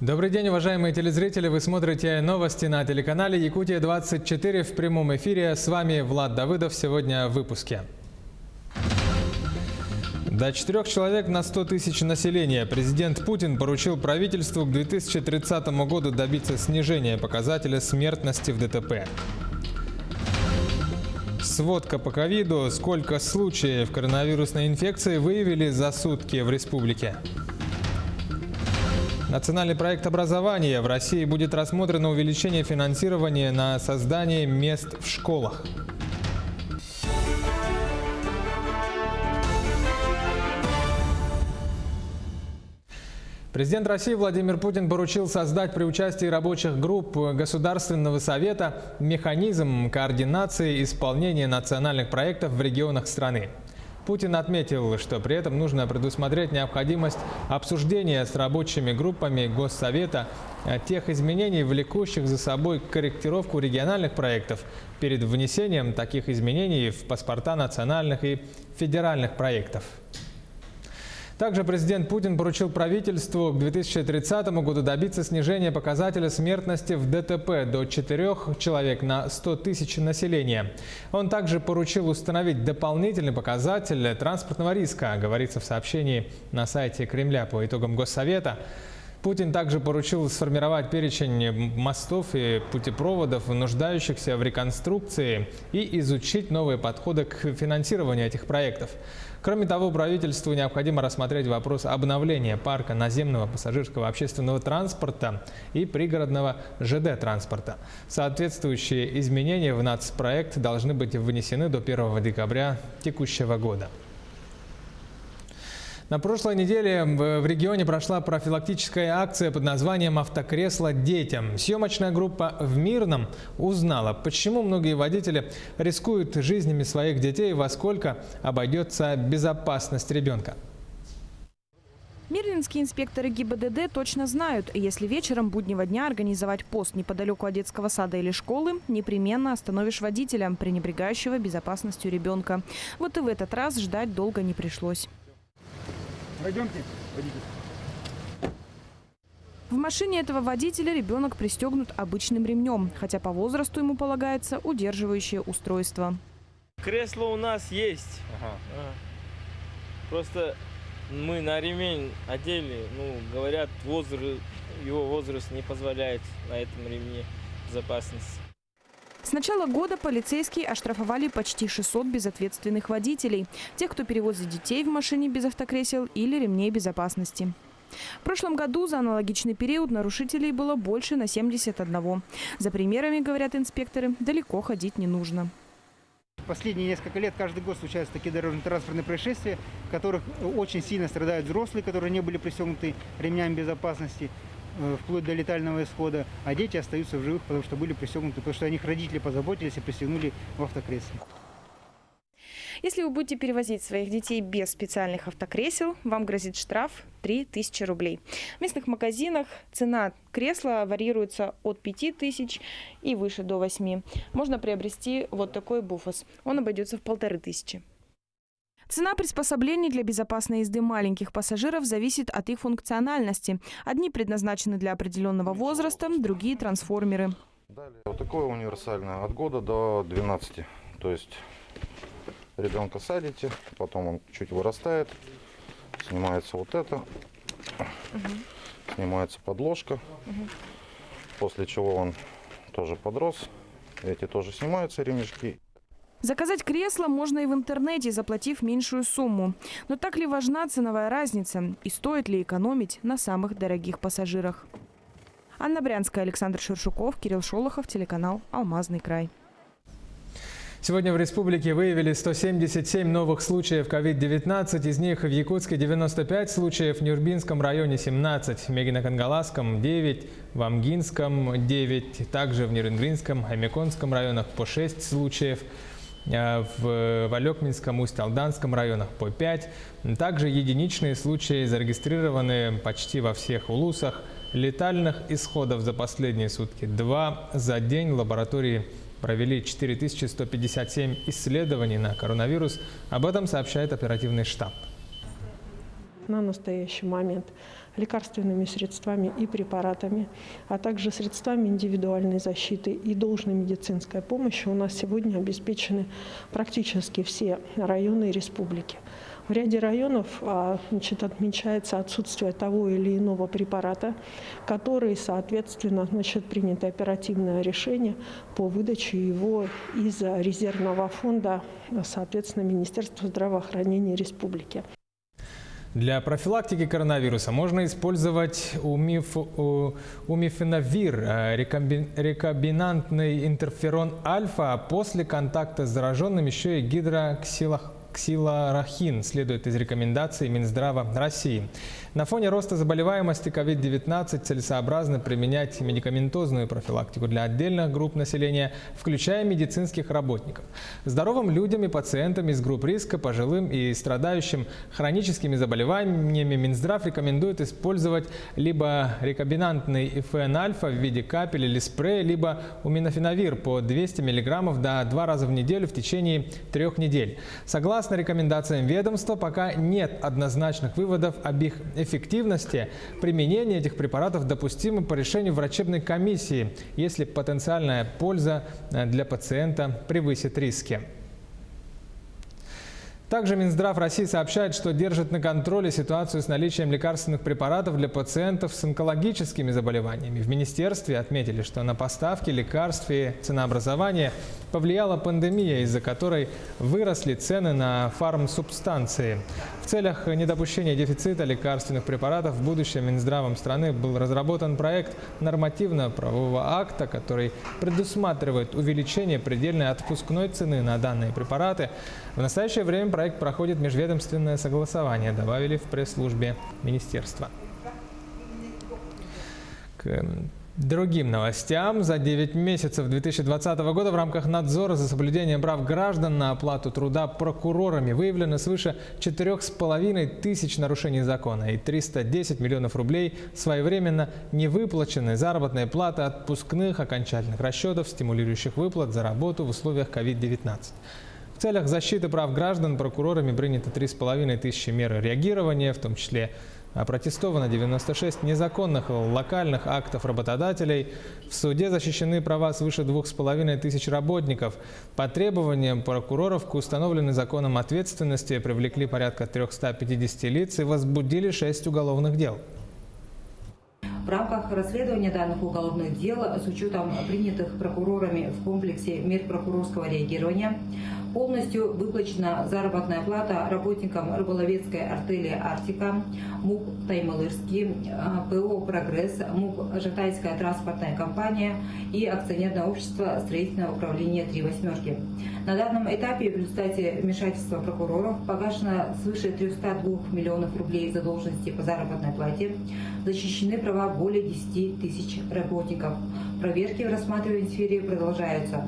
Добрый день, уважаемые телезрители! Вы смотрите новости на телеканале Якутия-24 в прямом эфире. С вами Влад Давыдов. Сегодня в выпуске. До 4 человек на 100 тысяч населения президент Путин поручил правительству к 2030 году добиться снижения показателя смертности в ДТП. Сводка по ковиду. Сколько случаев коронавирусной инфекции выявили за сутки в республике? Национальный проект образования. В России будет рассмотрено увеличение финансирования на создание мест в школах. Президент России Владимир Путин поручил создать при участии рабочих групп Государственного совета механизм координации исполнения национальных проектов в регионах страны. Путин отметил, что при этом нужно предусмотреть необходимость обсуждения с рабочими группами Госсовета тех изменений, влекущих за собой корректировку региональных проектов перед внесением таких изменений в паспорта национальных и федеральных проектов. Также президент Путин поручил правительству к 2030 году добиться снижения показателя смертности в ДТП до 4 человек на 100 тысяч населения. Он также поручил установить дополнительный показатель транспортного риска, говорится в сообщении на сайте Кремля по итогам Госсовета. Путин также поручил сформировать перечень мостов и путепроводов, нуждающихся в реконструкции, и изучить новые подходы к финансированию этих проектов. Кроме того, правительству необходимо рассмотреть вопрос обновления парка наземного пассажирского общественного транспорта и пригородного ЖД-транспорта. Соответствующие изменения в нацпроект должны быть внесены до 1 декабря текущего года. На прошлой неделе в регионе прошла профилактическая акция под названием «Автокресло детям». Съемочная группа в Мирном узнала, почему многие водители рискуют жизнями своих детей и во сколько обойдется безопасность ребенка. Мирнинские инспекторы ГИБДД точно знают, если вечером буднего дня организовать пост неподалеку от детского сада или школы, непременно остановишь водителя, пренебрегающего безопасностью ребенка. Вот и в этот раз ждать долго не пришлось. Пойдемте, водитель. В машине этого водителя ребенок пристегнут обычным ремнем, хотя по возрасту ему полагается удерживающее устройство. Кресло у нас есть. Просто мы на ремень одели, говорят, его возраст не позволяет на этом ремне безопасности. С начала года полицейские оштрафовали почти 600 безответственных водителей. Тех, кто перевозит детей в машине без автокресел или ремней безопасности. В прошлом году за аналогичный период нарушителей было больше на 71. За примерами, говорят инспекторы, далеко ходить не нужно. Последние несколько лет каждый год случаются такие дорожно-транспортные происшествия, в которых очень сильно страдают взрослые, которые не были пристегнуты ремнями безопасности, вплоть до летального исхода, а дети остаются в живых, потому что были пристегнуты, потому что о них родители позаботились и пристегнули в автокресло. Если вы будете перевозить своих детей без специальных автокресел, вам грозит штраф 3000 рублей. В местных магазинах цена кресла варьируется от 5000 и выше до 8. Можно приобрести вот такой буфос. Он обойдется в 1500. Цена приспособлений для безопасной езды маленьких пассажиров зависит от их функциональности. Одни предназначены для определенного возраста, другие – трансформеры. Вот такое универсальное, от года до 12. То есть ребенка садите, потом он чуть вырастает, снимается вот это, снимается подложка, после чего он тоже подрос, эти тоже снимаются ремешки. Заказать кресло можно и в интернете, заплатив меньшую сумму. Но так ли важна ценовая разница? И стоит ли экономить на самых дорогих пассажирах? Анна Брянская, Александр Шершуков, Кирилл Шолохов, телеканал «Алмазный край». Сегодня в республике выявили 177 новых случаев COVID-19. Из них в Якутске 95 случаев, в Нюрбинском районе 17, в Мегино-Кангаласском 9, в Амгинском 9, также в Нерынгринском, Амиконском районах по 6 случаев. В Валекминском, Усть-Алданском районах по 5. Также единичные случаи зарегистрированы почти во всех улусах. Летальных исходов за последние сутки 2. За день лаборатории провели 4157 исследований на коронавирус. Об этом сообщает оперативный штаб. на настоящий момент лекарственными средствами и препаратами, а также средствами индивидуальной защиты и должной медицинской помощи у нас сегодня обеспечены практически все районы республики. В ряде районов отмечается отсутствие того или иного препарата, который, соответственно, принято оперативное решение по выдаче его из резервного фонда, соответственно, Министерства здравоохранения республики. Для профилактики коронавируса можно использовать умифенавир, рекомбинантный интерферон альфа, а после контакта с зараженным еще и гидроксилорахин, следует из рекомендаций Минздрава России. На фоне роста заболеваемости COVID-19 целесообразно применять медикаментозную профилактику для отдельных групп населения, включая медицинских работников. Здоровым людям и пациентам из групп риска, пожилым и страдающим хроническими заболеваниями Минздрав рекомендует использовать либо рекомбинантный ИФН-альфа в виде капель или спрея, либо умифенавир по 200 мг до 2 раза в неделю в течение 3 недель. Согласно рекомендациям ведомства, пока нет однозначных выводов об их эффективности. Применение этих препаратов допустимо по решению врачебной комиссии, если потенциальная польза для пациента превысит риски. Также Минздрав России сообщает, что держит на контроле ситуацию с наличием лекарственных препаратов для пациентов с онкологическими заболеваниями. В министерстве отметили, что на поставки лекарств и ценообразование повлияла пандемия, из-за которой выросли цены на фармсубстанции. В целях недопущения дефицита лекарственных препаратов в будущем Минздравом страны был разработан проект нормативно-правового акта, который предусматривает увеличение предельной отпускной цены на данные препараты. В настоящее время проект проходит межведомственное согласование, добавили в пресс-службе министерства. К другим новостям. За 9 месяцев 2020 года в рамках надзора за соблюдением прав граждан на оплату труда прокурорами выявлено свыше 4,5 тысяч нарушений закона и 310 миллионов рублей своевременно невыплаченной заработной платы, отпускных, окончательных расчетов, стимулирующих выплат за работу в условиях COVID-19. В целях защиты прав граждан прокурорами принято 3,5 тысячи мер реагирования, в том числе опротестовано 96 незаконных локальных актов работодателей. В суде защищены права свыше 2,5 тысяч работников. По требованиям прокуроров к установленной законом ответственности привлекли порядка 350 лиц и возбудили 6 уголовных дел. В рамках расследования данных уголовных дел с учетом принятых прокурорами в комплексе мер прокурорского реагирования полностью выплачена заработная плата работникам рыболовецкой артели «Арктика», МУП «Таймылырский», ПО «Прогресс», МУП «Жатайская транспортная компания» и акционерное общество «Строительное управление Три Восьмерки». На данном этапе в результате вмешательства прокуроров погашено свыше 302 миллионов рублей задолженности по заработной плате, защищены права более 10 тысяч работников. Проверки в рассматриваемой сфере продолжаются.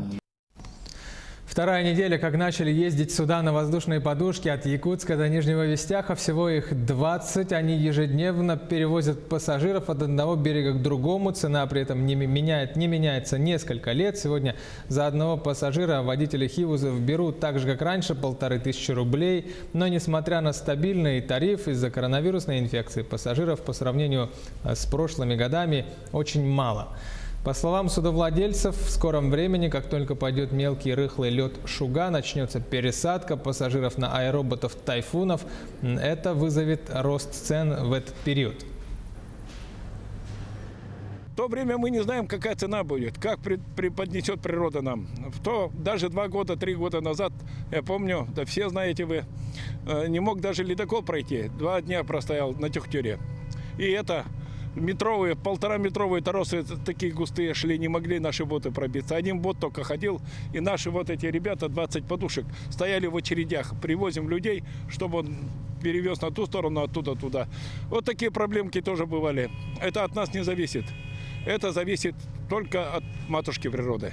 Вторая неделя, как начали ездить суда на воздушные подушки от Якутска до Нижнего Вестяха. Всего их 20. Они ежедневно перевозят пассажиров от одного берега к другому. Цена при этом не меняется несколько лет. Сегодня за одного пассажира водители хивузов берут так же, как раньше, 1500 рублей. Но несмотря на стабильный тариф, из-за коронавирусной инфекции пассажиров по сравнению с прошлыми годами очень мало. По словам судовладельцев, в скором времени, как только пойдет мелкий рыхлый лед Шуга, начнется пересадка пассажиров на аэроботов «Тайфунов». Это вызовет рост цен в этот период. В то время мы не знаем, какая цена будет, как преподнесет природа нам. Даже 2 года, 3 года назад, я помню, да все знаете вы, не мог даже ледокол пройти. 2 дня простоял на Тюхтюре. И это... Метровые, 1,5-метровые торосы такие густые шли, не могли наши боты пробиться. Один бот только ходил, и наши вот эти ребята, 20 подушек, стояли в очередях. Привозим людей, чтобы он перевез на ту сторону, оттуда туда. Вот такие проблемки тоже бывали. Это от нас не зависит. Это зависит только от матушки природы.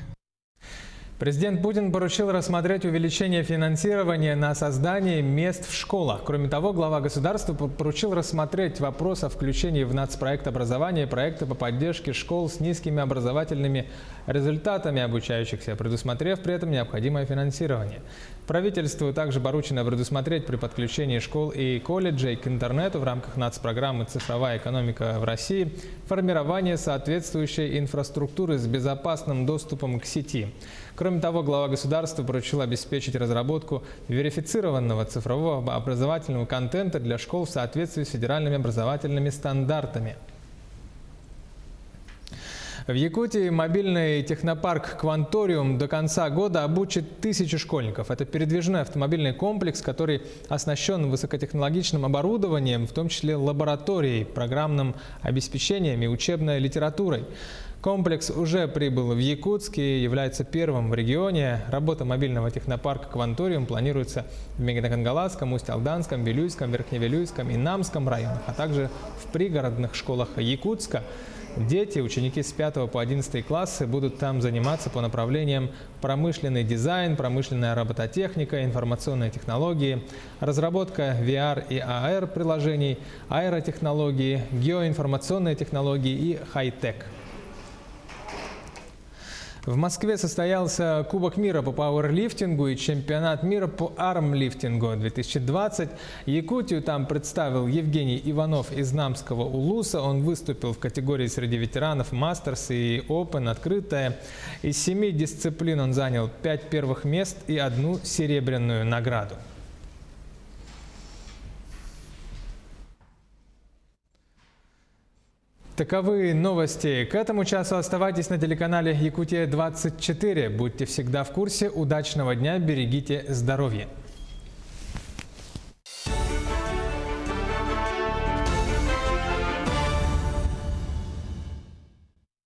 Президент Путин поручил рассмотреть увеличение финансирования на создание мест в школах. Кроме того, глава государства поручил рассмотреть вопрос о включении в нацпроект образования проекта по поддержке школ с низкими образовательными результатами обучающихся, предусмотрев при этом необходимое финансирование. Правительству также поручено предусмотреть при подключении школ и колледжей к интернету в рамках нацпрограммы «Цифровая экономика в России» формирование соответствующей инфраструктуры с безопасным доступом к сети. Кроме того, глава государства поручил обеспечить разработку верифицированного цифрового образовательного контента для школ в соответствии с федеральными образовательными стандартами. В Якутии мобильный технопарк «Кванториум» до конца года обучит 1000 школьников. Это передвижной автомобильный комплекс, который оснащен высокотехнологичным оборудованием, в том числе лабораторией, программным обеспечением и учебной литературой. Комплекс уже прибыл в Якутск и является первым в регионе. Работа мобильного технопарка «Кванториум» планируется в Мегдокангаласском, Усть-Алданском, Вилюйском, Верхневилюйском и Намском районах, а также в пригородных школах Якутска. Дети, ученики с 5 по 11 классы будут там заниматься по направлениям промышленный дизайн, промышленная робототехника, информационные технологии, разработка VR и AR приложений, аэротехнологии, геоинформационные технологии и хай-тек. В Москве состоялся Кубок мира по пауэрлифтингу и чемпионат мира по армлифтингу 2020. Якутию там представил Евгений Иванов из Намского Улуса. Он выступил в категории среди ветеранов Мастерс и Open открытая. Из 7 дисциплин он занял 5 первых мест и 1 серебряную награду. Таковы новости к этому часу. Оставайтесь на телеканале Якутия-24. Будьте всегда в курсе. Удачного дня, берегите здоровье.